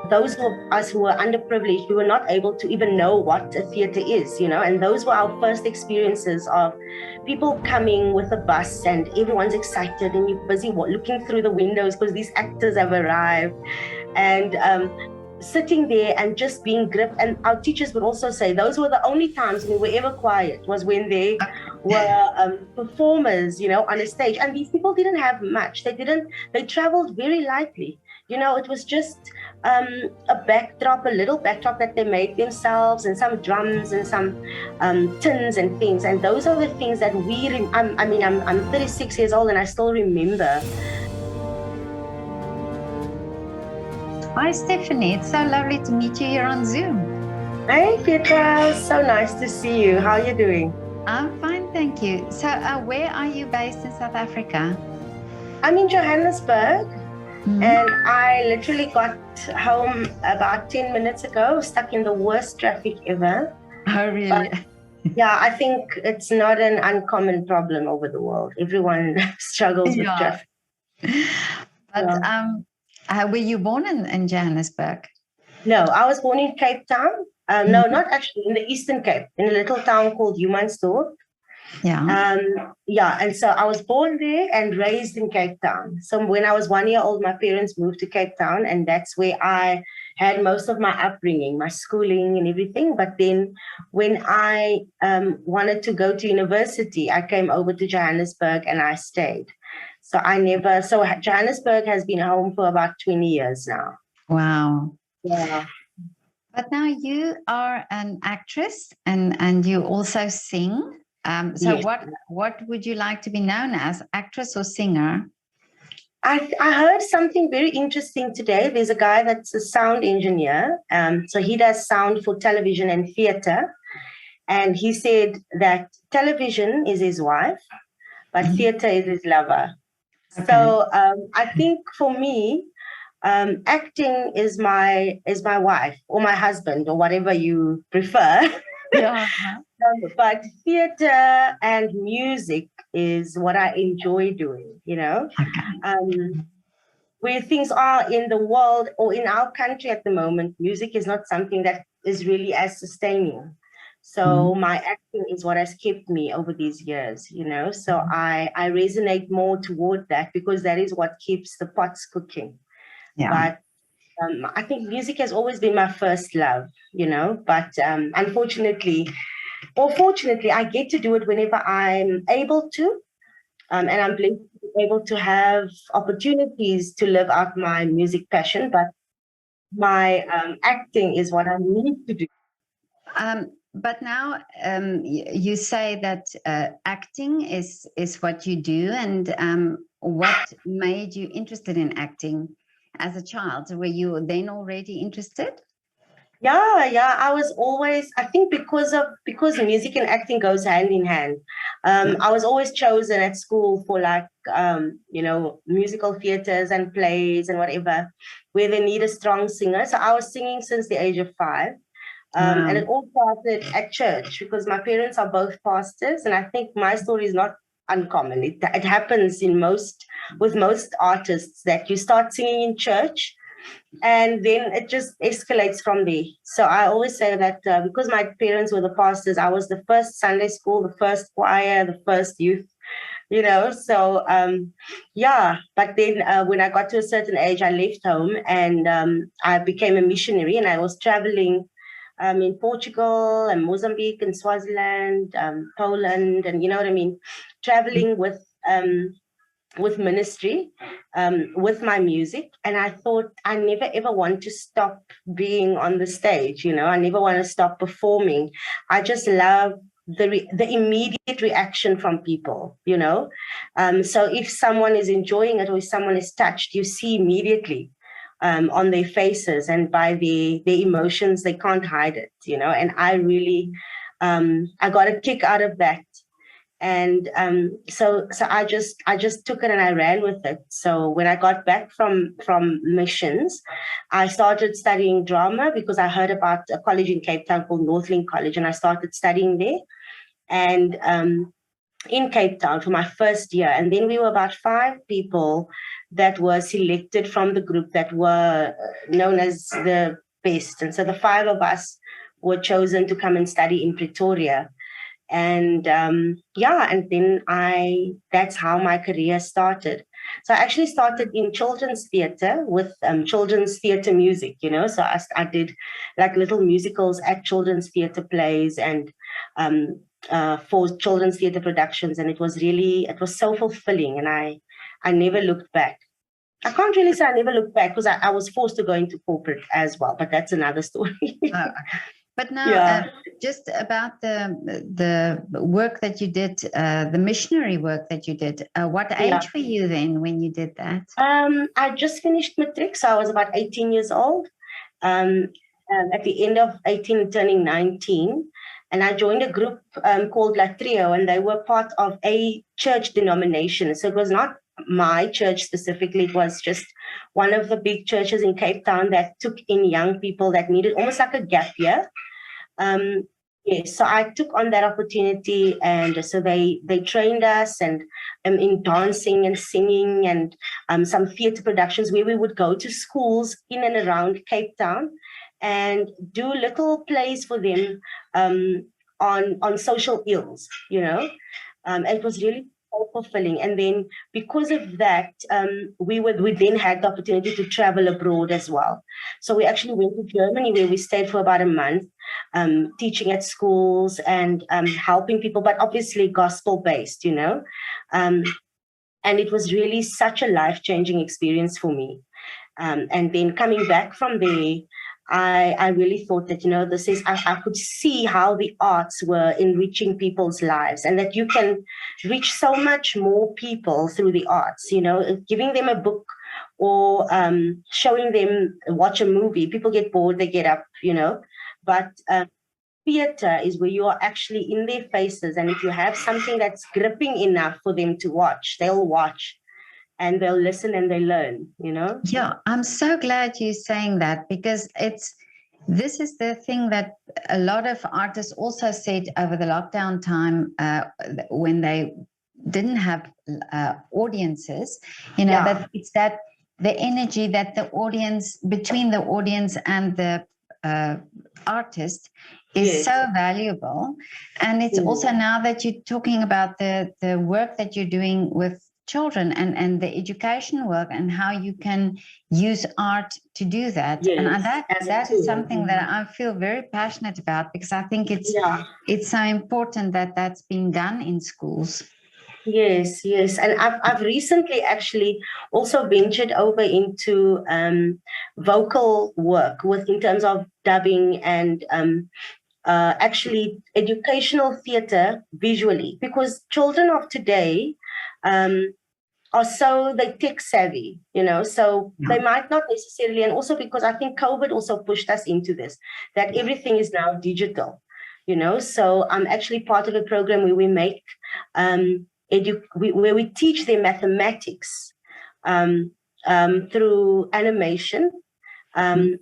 those of us who were underprivileged, we were not able to even know what a theater is, and those were our first experiences of people coming with a bus and everyone's excited and you're busy looking through the windows because these actors have arrived, and sitting there and just being gripped. And our teachers would also say those were the only times we were ever quiet, was when they were performers, on a stage. And these people didn't have much. They traveled very lightly. It was just a little backdrop that they made themselves, and some drums and some tins and things. And those are the things that I'm 36 years old and I still remember. Hi, Stephanie. It's so lovely to meet you here on Zoom. Hey, Getroud. So nice to see you. How are you doing? I'm fine, thank you. So where are you based in South Africa? I'm in Johannesburg, and I literally got home about 10 minutes ago, stuck in the worst traffic ever. Oh, really? But, yeah, I think it's not an uncommon problem over the world. Everyone struggles with traffic. But were you born in Johannesburg? No, I was born in Cape Town. No, not actually, in the Eastern Cape, in a little town called Humansdorp. And so I was born there and raised in Cape Town. So when I was 1 year old, my parents moved to Cape Town, and that's where I had most of my upbringing, my schooling and everything. But then when I wanted to go to university, I came over to Johannesburg and I stayed. So Johannesburg has been home for about 20 years now. Wow. Yeah. But now you are an actress and you also sing. Yes. What would you like to be known as, actress or singer? I heard something very interesting today. There's a guy that's a sound engineer. So he does sound for television and theater. And he said that television is his wife, but theater is his lover. Okay. So I think for me, acting is my wife or my husband or whatever you prefer. Yeah. But theater and music is what I enjoy doing, where things are in the world or in our country at the moment, music is not something that is really as sustaining. So my acting is what has kept me over these years, so I resonate more toward that because that is what keeps the pots cooking. Yeah. But I think music has always been my first love, but unfortunately, or fortunately, I get to do it whenever I'm able to. And I'm blessed to be able to have opportunities to live out my music passion, but my acting is what I need to do. But now you say that acting is what you do, and what made you interested in acting as a child? Were you then already interested? Yeah. I was always, I think because music and acting goes hand in hand. I was always chosen at school for musical theaters and plays and whatever, where they need a strong singer. So I was singing since the age of 5. And it all started at church because my parents are both pastors. And I think my story is not uncommon. It happens with most artists that you start singing in church, and then it just escalates from there. So I always say that because my parents were the pastors, I was the first Sunday school, the first choir, the first youth, so but then when I got to a certain age, I left home and I became a missionary, and I was traveling in Portugal and Mozambique and Swaziland, Poland, and traveling with ministry, with my music. And I thought I never ever want to stop being on the stage. I never want to stop performing. I just love the immediate reaction from people, so if someone is enjoying it or if someone is touched, you see immediately on their faces and by their emotions. They can't hide it, and I really I got a kick out of that. And so I just took it and I ran with it. So when I got back from missions, I started studying drama because I heard about a college in Cape Town called Northlink College, and I started studying there. And in Cape Town for my first year. And then we were about 5 people that were selected from the group that were known as the best. And so the 5 of us were chosen to come and study in Pretoria. And and then that's how my career started. So I actually started in children's theater with children's theater music, so I did like little musicals at children's theater plays and for children's theater productions, and it was so fulfilling, and I never looked back. I can't really say I never looked back because I was forced to go into corporate as well, but that's another story. Oh, okay. But now, just about the work that you did, the missionary work that you did. What age were you then when you did that? I just finished matric, so I was about 18 years old. At the end of 18, turning 19, and I joined a group called La Trio, and they were part of a church denomination. So it was not my church specifically, it was just one of the big churches in Cape Town that took in young people that needed almost like a gap year. So I took on that opportunity, and so they trained us and in dancing and singing and some theatre productions where we would go to schools in and around Cape Town and do little plays for them on social ills, it was really so fulfilling. And then because of that, we then had the opportunity to travel abroad as well. So we actually went to Germany, where we stayed for about a month, teaching at schools and helping people, but obviously gospel-based, and it was really such a life-changing experience for me. And then coming back from there, I really thought that, I could see how the arts were enriching people's lives, and that you can reach so much more people through the arts, giving them a book or showing them, watch a movie. People get bored, they get up, but theater is where you are actually in their faces. And if you have something that's gripping enough for them to watch, they'll watch. And they'll listen and they learn, Yeah, I'm so glad you're saying that, because this is the thing that a lot of artists also said over the lockdown time when they didn't have audiences, that it's that the energy that the audience, between the audience and the artist, is so valuable. And it's also, now that you're talking about the work that you're doing with children and the education work and how you can use art to do that. And that is something that I feel very passionate about, because I think it's so important that that's being done in schools. Yes. And I've recently actually also ventured over into vocal work in terms of dubbing and actually educational theater visually, because children of today are they tech savvy, so they might not necessarily, and also because I think COVID also pushed us into this, that everything is now digital, so I'm actually part of a program where we make where we teach them mathematics through animation. And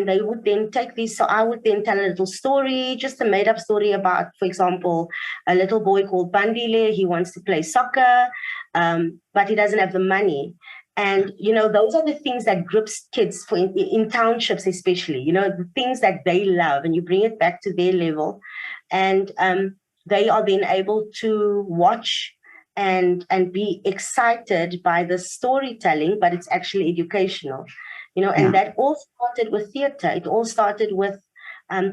they would then take these. So I would then tell a little story, just a made-up story about, for example, a little boy called Bandile. He wants to play soccer, but he doesn't have the money. And, those are the things that grips kids in townships, especially, the things that they love, and you bring it back to their level. And they are then able to watch and be excited by the storytelling, but it's actually educational. And that all started with theater. It all started with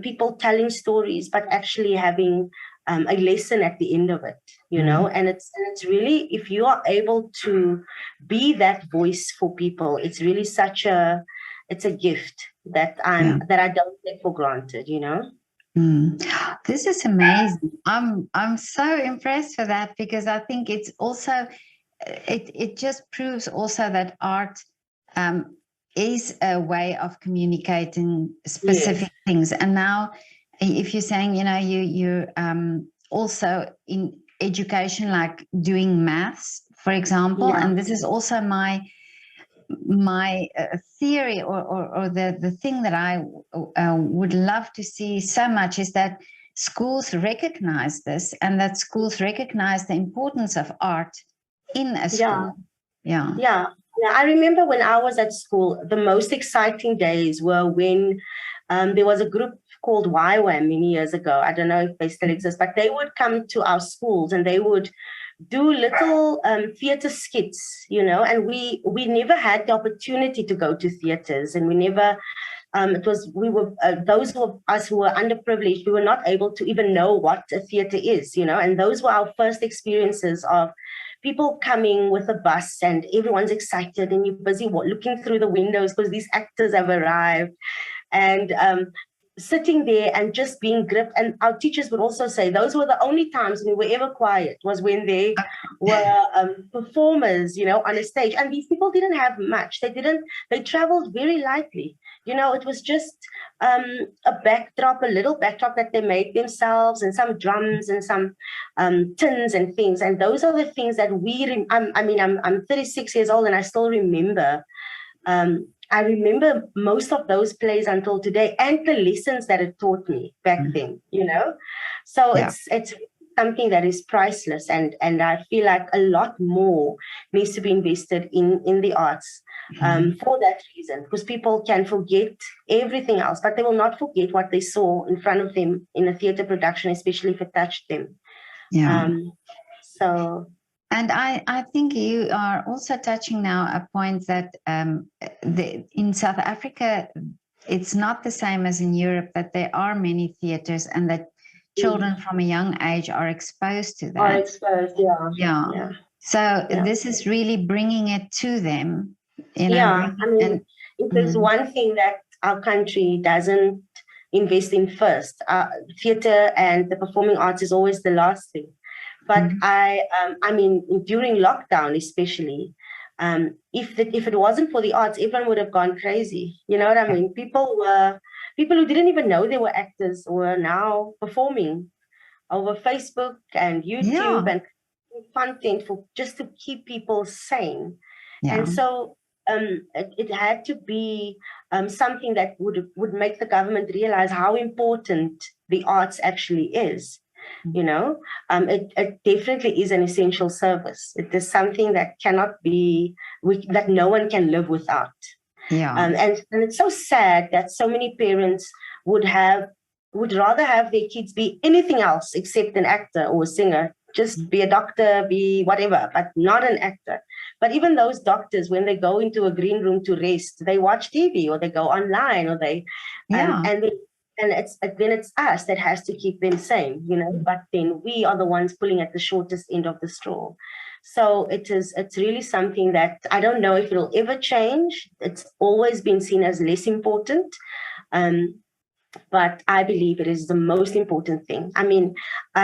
people telling stories, but actually having a lesson at the end of it, and it's really, if you are able to be that voice for people, it's really it's a gift that that I don't take for granted, This is amazing. I'm so impressed with that, because I think it's also, it just proves also that art is a way of communicating specific things. And now, if you're saying, you're also in education, like doing maths, for example, and this is also my theory, or the thing that I would love to see so much, is that schools recognize this, and that schools recognize the importance of art in a school. Yeah. I remember when I was at school, the most exciting days were when there was a group called YWAM many years ago. I don't know if they still exist, but they would come to our schools and they would do little theater skits, and we never had the opportunity to go to theaters, and we never those of us who were underprivileged, we were not able to even know what a theater is, and those were our first experiences of people coming with a bus and everyone's excited and you're busy looking through the windows because these actors have arrived, and sitting there and just being gripped. And our teachers would also say those were the only times we were ever quiet, was when they were performers, on a stage. And these people didn't have much. They traveled very lightly. It was just a little backdrop that they made themselves, and some drums and some tins and things. And those are the things that I'm 36 years old and I still remember. I remember most of those plays until today, and the lessons that it taught me back then, So it's something that is priceless, and I feel like a lot more needs to be invested in the arts for that reason, because people can forget everything else, but they will not forget what they saw in front of them in a theater production, especially if it touched them. And I think you are also touching now a point that in South Africa, it's not the same as in Europe, that there are many theaters and that children from a young age are exposed to that. So this is really bringing it to them. If there's one thing that our country doesn't invest in first, theater and the performing arts is always the last thing. But during lockdown especially, if it wasn't for the arts, everyone would have gone crazy. You know what I mean? People who didn't even know they were actors were now performing over Facebook and YouTube and content just to keep people sane. And so it had to be something that would make the government realize how important the arts actually is. It definitely is an essential service. It is something that cannot be, that no one can live without. And it's so sad that so many parents would rather have their kids be anything else except an actor or a singer. Just be a doctor, be whatever, but not an actor. But even those doctors, when they go into a green room to rest, they watch TV or they go online, or they and then it's us that has to keep them sane, but then we are the ones pulling at the shortest end of the straw. So it's really something that I don't know if it'll ever change. It's always been seen as less important. But I believe it is the most important thing. I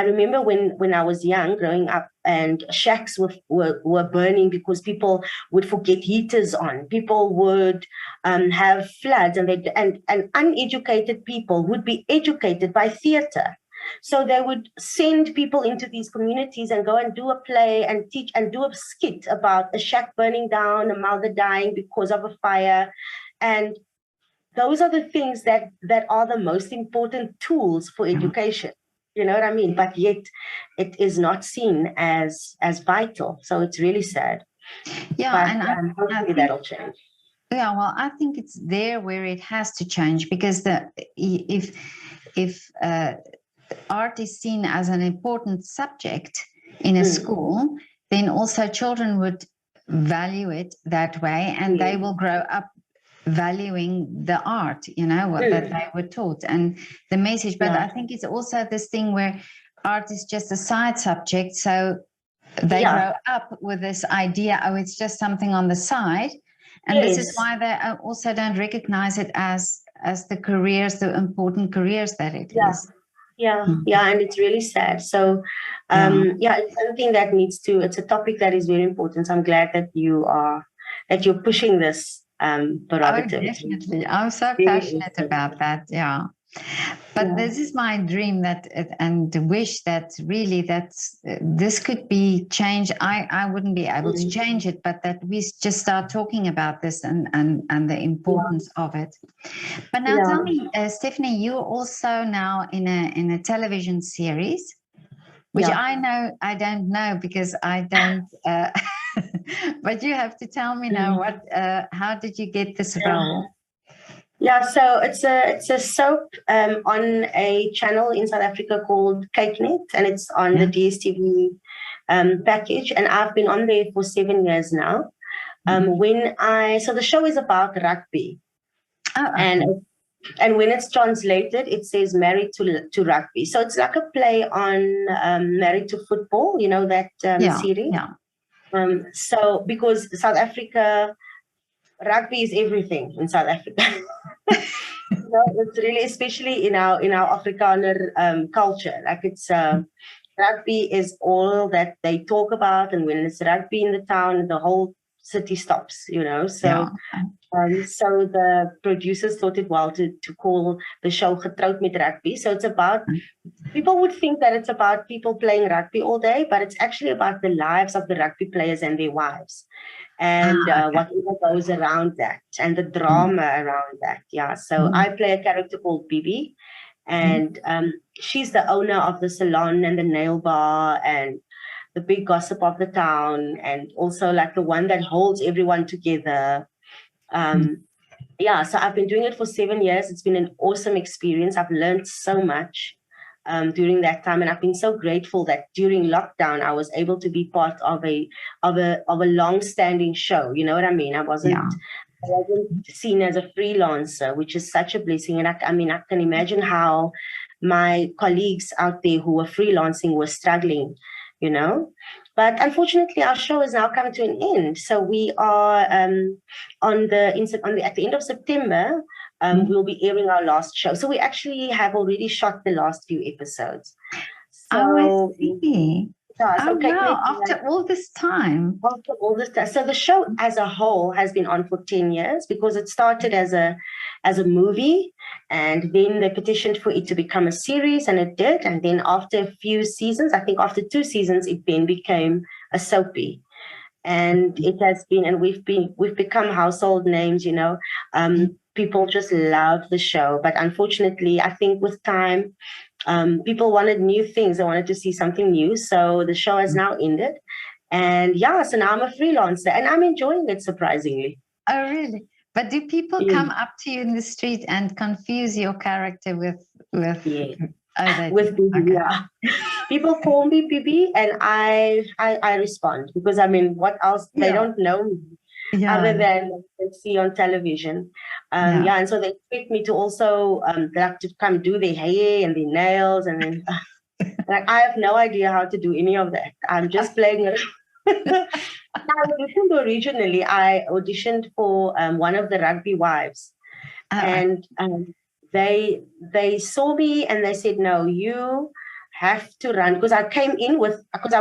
remember when I was young, growing up, and shacks were burning because people would forget heaters on. People would have floods, and uneducated people would be educated by theater. So they would send people into these communities and go and do a play and teach and do a skit about a shack burning down, a mother dying because of a fire. And those are the things that are the most important tools for education. You know what I mean? But yet it is not seen as vital. So it's really sad. And hopefully that'll change. Yeah, well, I think it's there where it has to change, because if art is seen as an important subject in a school, then also children would value it that way, and they will grow up valuing the art, that they were taught and the message. But I think it's also this thing where art is just a side subject, so they grow up with this idea, it's just something on the side, and this is why they also don't recognize it as the important careers that it is. And it's really sad. So it's something that it's a topic that is very important. So I'm glad that you're pushing this prerogative. Definitely. I'm so passionate about that. But this is my dream and the wish that really this could be changed. I wouldn't be able to change it, but that we just start talking about this and the importance of it. But now tell me, Stephanie, you're also now in a television series, which I don't know because I don't. But you have to tell me now how did you get this role? Yeah, so it's a soap on a channel in South Africa called CakeNet, and it's on the DSTV package, and I've been on there for 7 years now. So the show is about rugby, and when it's translated, it says "Married to Rugby." So it's like a play on Married to Football, you know that series. Yeah. So because South Africa, rugby is everything in South Africa. It's really, especially in our Afrikaner culture. Like it's rugby is all that they talk about, and when it's rugby in the town, the whole city stops. So so the producers thought it well to call the show Getroud met Rugby. So it's about, people would think that it's about people playing rugby all day, but it's actually about the lives of the rugby players and their wives, and whatever goes around that, and the drama around that. Yeah. So I play a character called Bibi, and she's the owner of the salon and the nail bar and the big gossip of the town, and also like the one that holds everyone together. So I've been doing it for 7 years. It's been an awesome experience. I've learned so much during that time, and I've been so grateful that during lockdown I was able to be part of a long-standing show. You know what I mean? I wasn't seen as a freelancer, which is such a blessing. And I can imagine how my colleagues out there who were freelancing were struggling, But unfortunately, our show is now coming to an end. So we are at the end of September. We'll be airing our last show. So we actually have already shot the last few episodes. So, I see. After all this time. So the show as a whole has been on for 10 years because it started as a movie, and then they petitioned for it to become a series, and it did. And then after a few seasons, I think after 2 seasons, it then became a soapy. And it has been, and we've become household names, People just love the show. But unfortunately, I think with time, people wanted new things. They wanted to see something new. So the show has now ended. And so now I'm a freelancer and I'm enjoying it, surprisingly. Oh, really? But do people come up to you in the street and confuse your character with with Bibi? Yeah. People call me Bibi, and I respond because what else? They don't know me. Other than they see on television. And so they expect me to also to come do their hair and their nails, and then I have no idea how to do any of that. I'm just playing it. Originally, I auditioned for one of the Rugby Wives, and they saw me and they said, "No, you have to run," because I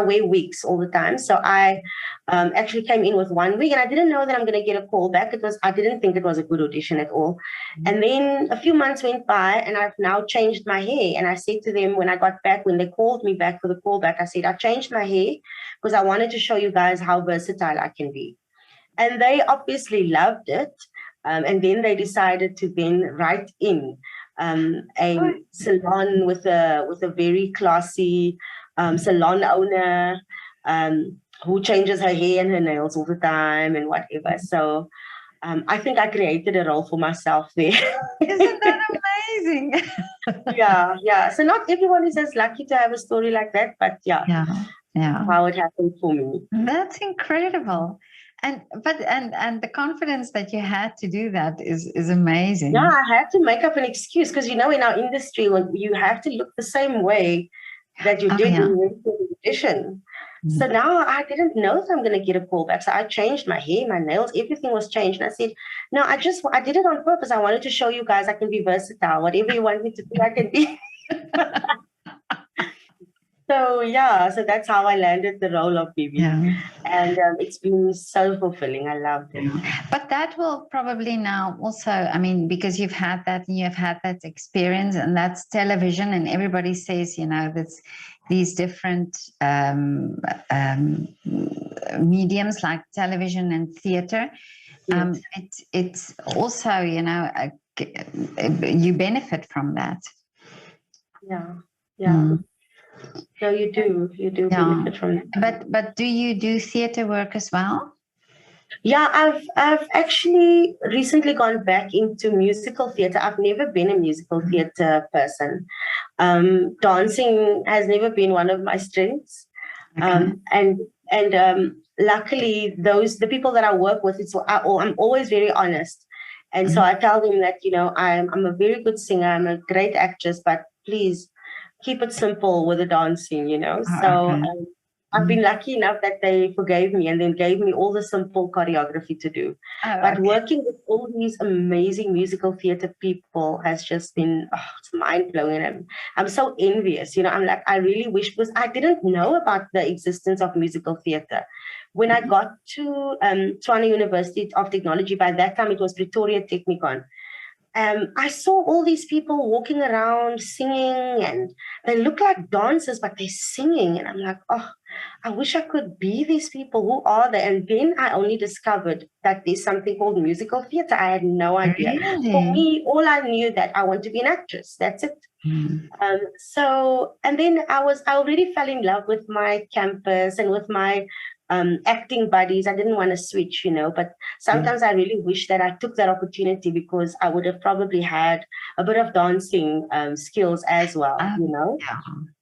wear wigs all the time. So I actually came in with 1 wig, and I didn't know that I'm going to get a call back. I didn't think it was a good audition at all. And then a few months went by, and I've now changed my hair. And I said to them when I got back, when they called me back for the callback, I said, I changed my hair because I wanted to show you guys how versatile I can be. And they obviously loved it. And then they decided to then write in a salon with a very classy salon owner who changes her hair and her nails all the time and whatever. So I think I created a role for myself there. Isn't that amazing? Yeah. So not everyone is as lucky to have a story like that, but how it happened for me. That's incredible. And the confidence that you had to do that is amazing. Yeah, I had to make up an excuse because in our industry, when you have to look the same way that you did when you went to the audition. So now I didn't know if I'm going to get a call back. So I changed my hair, my nails, everything was changed. And I said, no, I did it on purpose. I wanted to show you guys I can be versatile. Whatever you want me to do, I can be. So yeah, so that's how I landed the role of Bibi. Yeah. And it's been so fulfilling. I loved it. But that will probably now also, I mean, because you've had that and you've had that experience, and that's television, and everybody says, that's these different mediums like television and theater. Yes. It's also, you benefit from that. Yeah. Yeah. No, you do. You do benefit from it. But do you do theater work as well? Yeah, I've actually recently gone back into musical theater. I've never been a musical theater person. Dancing has never been one of my strengths. Okay. And luckily, the people that I work with, I'm always very honest, and so I tell them that I'm a very good singer, I'm a great actress, but please keep it simple with the dancing. So I've been lucky enough that they forgave me and then gave me all the simple choreography to do. But working with all these amazing musical theater people has just been it's mind blowing. And I'm so envious. I'm like, I really wish, because I didn't know about the existence of musical theater. When I got to Tshwane University of Technology, by that time it was Pretoria Technikon. I saw all these people walking around singing, and they look like dancers, but they're singing. And I'm like, oh, I wish I could be these people. Who are they? And then I only discovered that there's something called musical theater. I had no idea. Really? For me, all I knew that I want to be an actress. That's it. And then I already fell in love with my campus and with my acting buddies. I didn't want to switch, but sometimes I really wish that I took that opportunity, because I would have probably had a bit of dancing skills as well,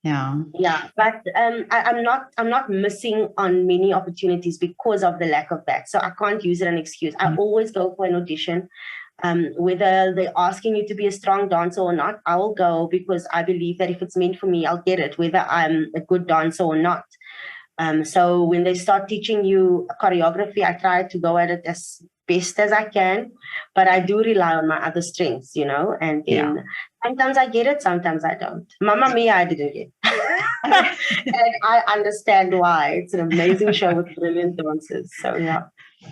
Yeah, but I'm not missing on many opportunities because of the lack of that. So I can't use it as an excuse. I always go for an audition. Whether they're asking you to be a strong dancer or not, I will go, because I believe that if it's meant for me, I'll get it, whether I'm a good dancer or not. So when they start teaching you choreography, I try to go at it as best as I can, but I do rely on my other strengths, and then sometimes I get it, sometimes I don't. Mamma Mia, I didn't get. And I understand why. It's an amazing show with brilliant dancers. So yeah.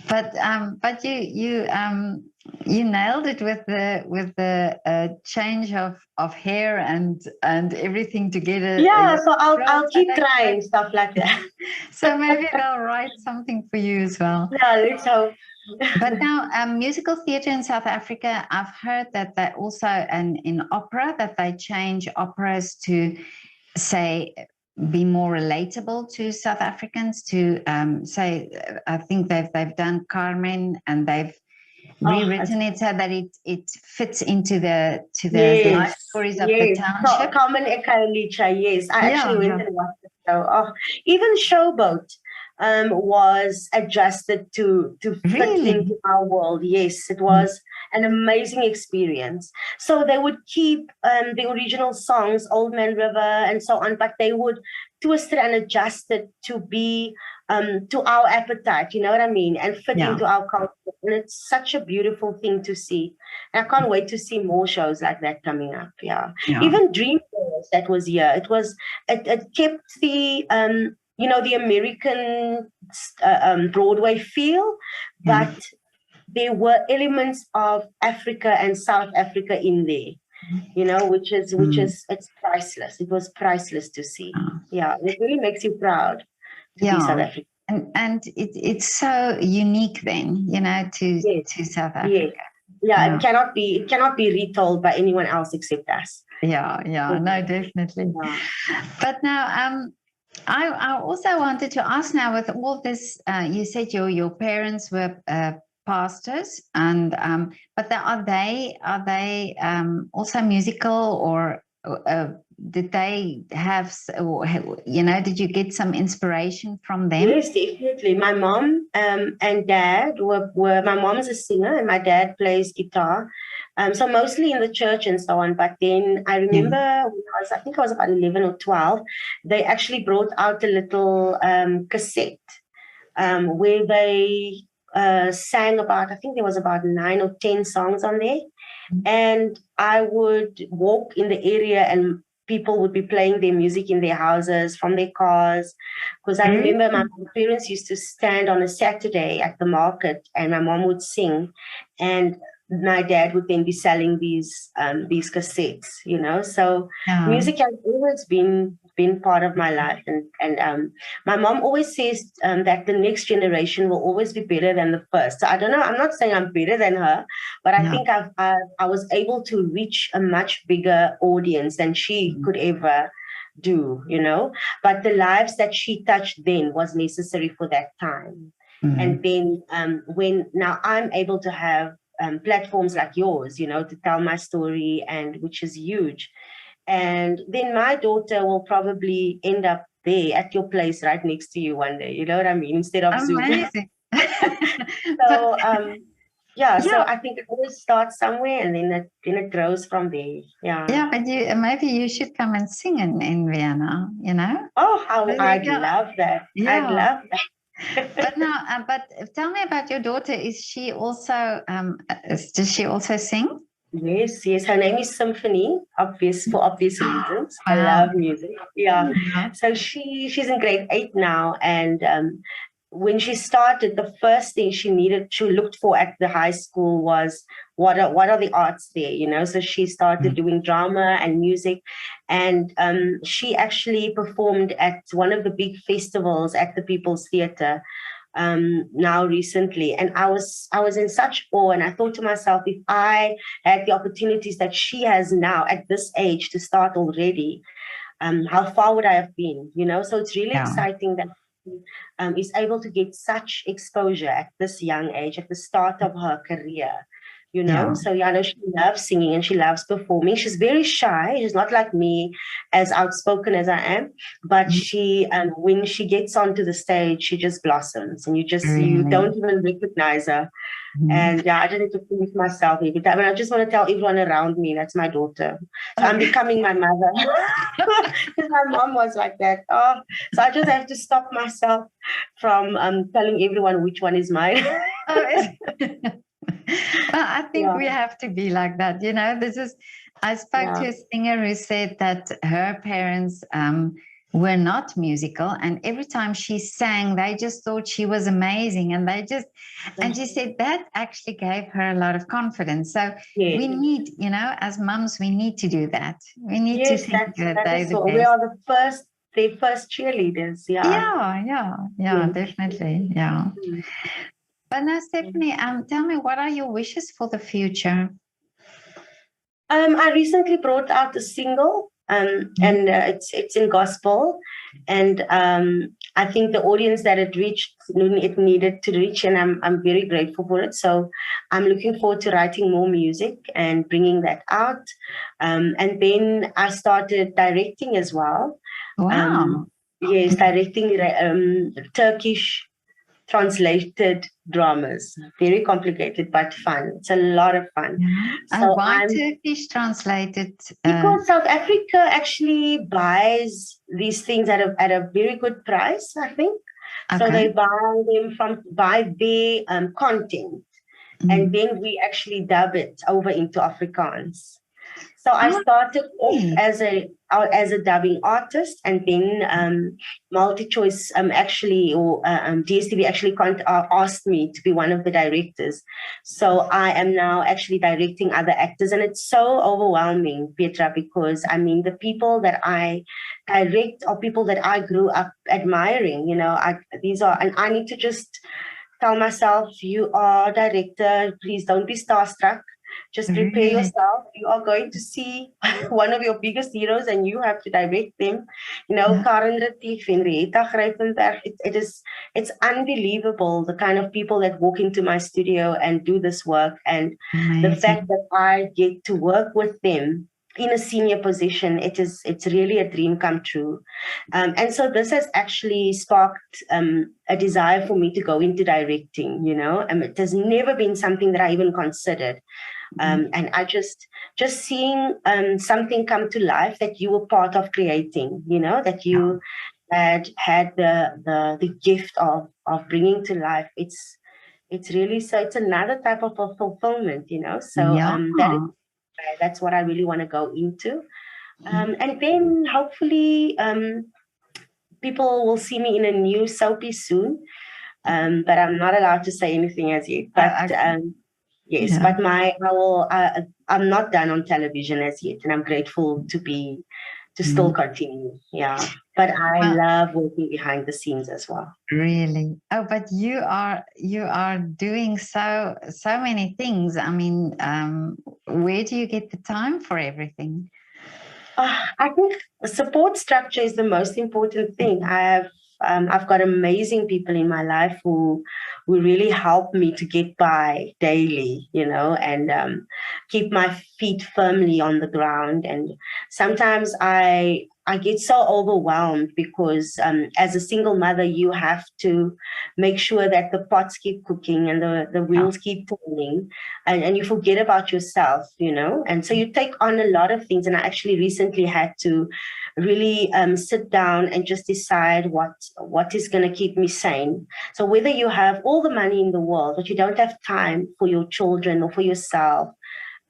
But you nailed it with the change of hair and everything together. Yeah, so I'll keep trying stuff like that. So maybe they'll write something for you as well. Yeah, let's hope. But now, musical theatre in South Africa, I've heard that they also, and in opera, that they change operas to say be more relatable to South Africans. To say, I think they've done Carmen, and they've rewritten it so that it fits into the life stories of the township. Carmen Eka, yes. I actually went and watched the show. Even Showboat was adjusted to fit into our world. Yes, it was an amazing experience. So they would keep the original songs, Old Man River and so on, but they would twist it and adjust it to be to our appetite, you know what I mean, and fit into our culture. And it's such a beautiful thing to see. And I can't wait to see more shows like that coming up. Even Dreamgirls that was here. It kept the the American Broadway feel, but there were elements of Africa and South Africa in there, which is it's priceless. It was priceless to see. Yeah, it really makes you proud to be South African. And it's so unique then, to South Africa. Yeah, it cannot be retold by anyone else except us. No, definitely. But now I also wanted to ask, now with all this, you said your parents were pastors, and but are they also musical, or did they have, did you get some inspiration from them? Yes, definitely. My mom and dad were my mom's a singer and my dad plays guitar. So mostly in the church and so on. But then I remember when I think I was about 11 or 12, they actually brought out a little cassette where they sang about, I think there was about 9 or 10 songs on there. And I would walk in the area and people would be playing their music in their houses, from their cars. Because I remember my parents used to stand on a Saturday at the market and my mom would sing, and my dad would then be selling these cassettes, So music has always been part of my life, and my mom always says that the next generation will always be better than the first. So I don't know. I'm not saying I'm better than her, but I think I was able to reach a much bigger audience than she could ever do, But the lives that she touched then was necessary for that time. And then when now I'm able to have platforms like yours, to tell my story, and which is huge. And then my daughter will probably end up there at your place right next to you one day. You know what I mean? Instead of Zoom. So so I think it always starts somewhere, and then it grows from there. Yeah, but maybe you should come and sing in Vienna, Oh, I'd love that. Yeah. I'd love that. But now, but tell me about your daughter. Is she also does she also sing? Yes. Her name is Symphony, for obvious reasons. Wow. I love music. Yeah. So she's in grade 8 now, and when she started, the first thing she looked for at the high school was what are the arts there, So she started doing drama and music, and she actually performed at one of the big festivals at the People's Theatre now recently, and I was in such awe, and I thought to myself, if I had the opportunities that she has now at this age to start already, how far would I have been? So it's really exciting that is able to get such exposure at this young age, at the start of her career. So I know she loves singing and she loves performing. She's very shy. She's not like me, as outspoken as I am, but she when she gets onto the stage, she just blossoms, and you don't even recognize her. And I just need to finish myself every time. And I just want to tell everyone around me, that's my daughter. So I'm becoming my mother. Because my mom was like that. So I just have to stop myself from telling everyone which one is mine. Well, I think we have to be like that. I spoke to a singer who said that her parents were not musical, and every time she sang, they just thought she was amazing, and and she said that actually gave her a lot of confidence. So we need, as mums, we need to do that. We need to think that they're the best. We are their first cheerleaders. Definitely. But now, Stephanie, tell me, what are your wishes for the future? I recently brought out a single, and it's in gospel, and I think the audience that it needed to reach, and I'm very grateful for it. So I'm looking forward to writing more music and bringing that out. And then I started directing as well. Wow. Yes, directing Turkish translated dramas. Very complicated, but fun. It's a lot of fun. So why Turkish translated? Because South Africa actually buys these things at a very good price, I think. So they buy them by their content. And then we actually dub it over into Afrikaans. So I started off as a dubbing artist, and then MultiChoice DSTV actually asked me to be one of the directors. So I am now actually directing other actors, and it's so overwhelming, Petra, because the people that I direct are people that I grew up admiring. And I need to just tell myself, you are a director, please don't be starstruck. Just prepare yourself. You are going to see one of your biggest heroes, and you have to direct them. Karen Retief, Henrietta Grijpenberg. It's unbelievable, the kind of people that walk into my studio and do this work, and the fact that I get to work with them in a senior position. It's really a dream come true. And so this has actually sparked a desire for me to go into directing. It has never been something that I even considered. And I just seeing something come to life that you were part of creating, that you had the gift of bringing to life. It's really, so it's another type of fulfillment, So that's what I really want to go into. And then hopefully people will see me in a new soapy soon. But I'm not allowed to say anything as yet. But yes, Yeah. but I'm not done on television as yet, and I'm grateful to still continue. Yeah, but I Well, love working behind the scenes as well. really. Oh, but you are doing so many things. I mean, where do you get the time for everything? I think the support structure is the most important thing. I've got amazing people in my life who really help me to get by daily, and keep my feet firmly on the ground. And sometimes I get so overwhelmed because as a single mother, you have to make sure that the pots keep cooking and the Yeah. wheels keep turning, and you forget about yourself, and so you take on a lot of things. And I actually recently had to really sit down and just decide what is going to keep me sane. So whether you have all the money in the world but you don't have time for your children or for yourself,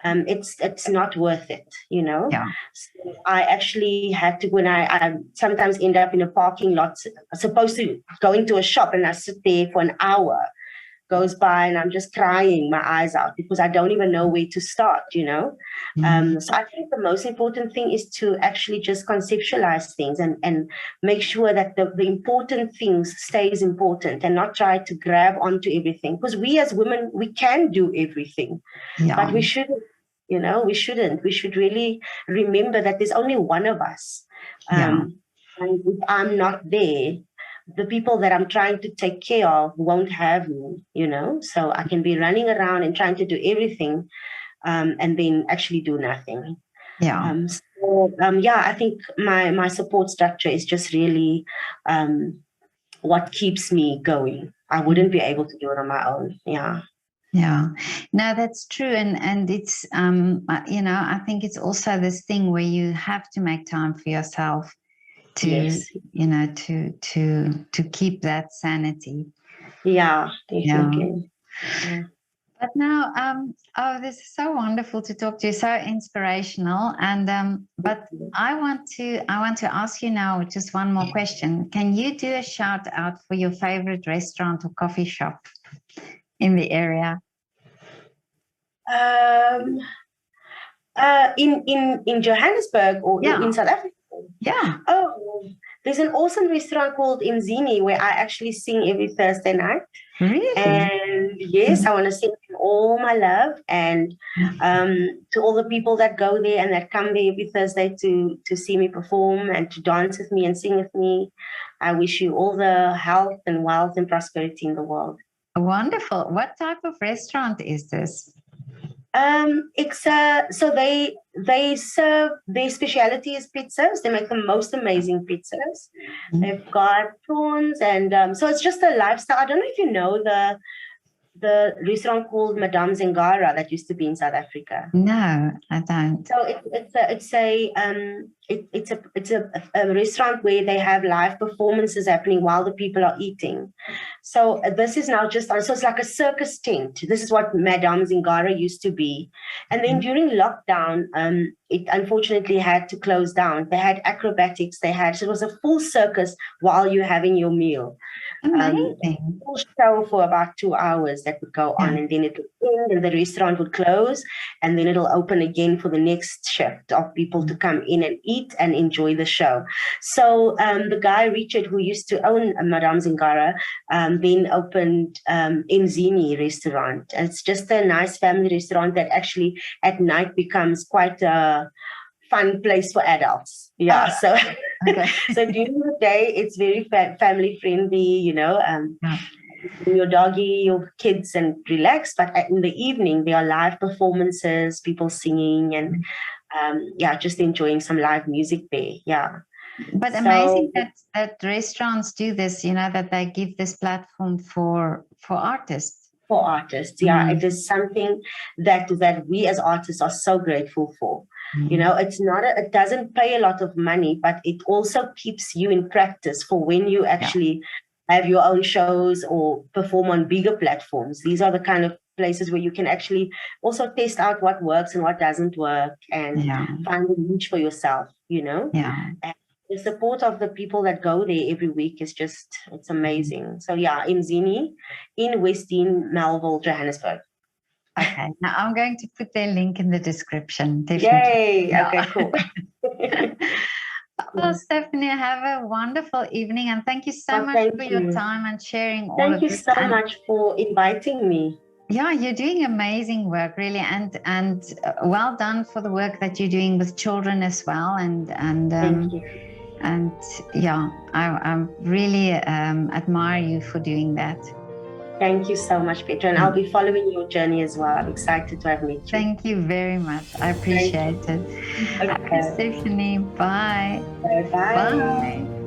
it's not worth it. Yeah. So I actually had to, when I sometimes end up in a parking lot, supposed to go into a shop, and I sit there for an hour goes by and I'm just crying my eyes out because I don't even know where to start. So I think the most important thing is to actually just conceptualize things and make sure that the important things stays important and not try to grab onto everything, because we as women, we can do everything, but we shouldn't. We should really remember that there's only one of us. Yeah. And if I'm not there, the people that I'm trying to take care of won't have me. So I can be running around and trying to do everything, and then actually do nothing. Yeah. Yeah, I think my support structure is just really what keeps me going. I wouldn't be able to do it on my own. Yeah. Yeah, no, that's true, and it's I think it's also this thing where you have to make time for yourself to Yes. to keep that sanity. Yeah, Yeah. definitely. Yeah. But now, this is so wonderful to talk to you, so inspirational, and but I want to ask you now just one more question. Can you do a shout out for your favorite restaurant or coffee shop in the area? Um, in Johannesburg or Yeah, in South Africa? yeah, Oh, there's an awesome restaurant called Imzini where I actually sing every Thursday night. really. And yes, I want to send them all my love, and to all the people that go there and that come there every Thursday to see me perform and to dance with me and sing with me. I wish you all the health and wealth and prosperity in the world. Wonderful. What type of restaurant is this? It's so they serve, their specialty is pizzas. They make the most amazing pizzas. They've got prawns, and so it's just a lifestyle. I don't know if you know the restaurant called Madame Zingara that used to be in South Africa. No, I don't. So it's a restaurant where they have live performances happening while the people are eating. So this is now just on. So it's like a circus tent. This is what Madame Zingara used to be, and then during lockdown, it unfortunately had to close down. They had acrobatics. So it was a full circus while you're having your meal. Amazing. Full show for about 2 hours that would go on, Yeah. and then it would end, and the restaurant would close, and then it'll open again for the next shift of people to come in and eat and enjoy the show. So the guy Richard, who used to own Madame Zingara, then opened Mzini restaurant. And it's just a nice family restaurant that actually at night becomes quite a fun place for adults. Yeah. So Okay. so during the day, it's very family friendly. Your doggy, your kids, and relax. But in the evening, there are live performances, people singing, and just enjoying some live music there. Yeah. But So amazing that restaurants do this, that they give this platform for artists. for artists, it is something that we as artists are so grateful for. It doesn't pay a lot of money, but it also keeps you in practice for when you actually have your own shows or perform on bigger platforms. These are the kind of places where you can actually also test out what works and what doesn't work, and find a niche for yourself, And the support of the people that go there every week is just, it's amazing. So yeah, Mzini in Western Melville, Johannesburg. Okay, now I'm going to put their link in the description. Definitely. Yay! Yeah. Okay, cool. Well, Stephanie, have a wonderful evening, and thank you so much for your time and sharing all of this. Thank you so much for inviting me. Yeah, you're doing amazing work, really, and well done for the work that you're doing with children as well. Thank you. And yeah, I really admire you for doing that. Thank you so much, Petra, and I'll be following your journey as well. I'm excited to have met you. Thank you very much. I appreciate it. Okay, Stephanie. Bye. Bye. Bye.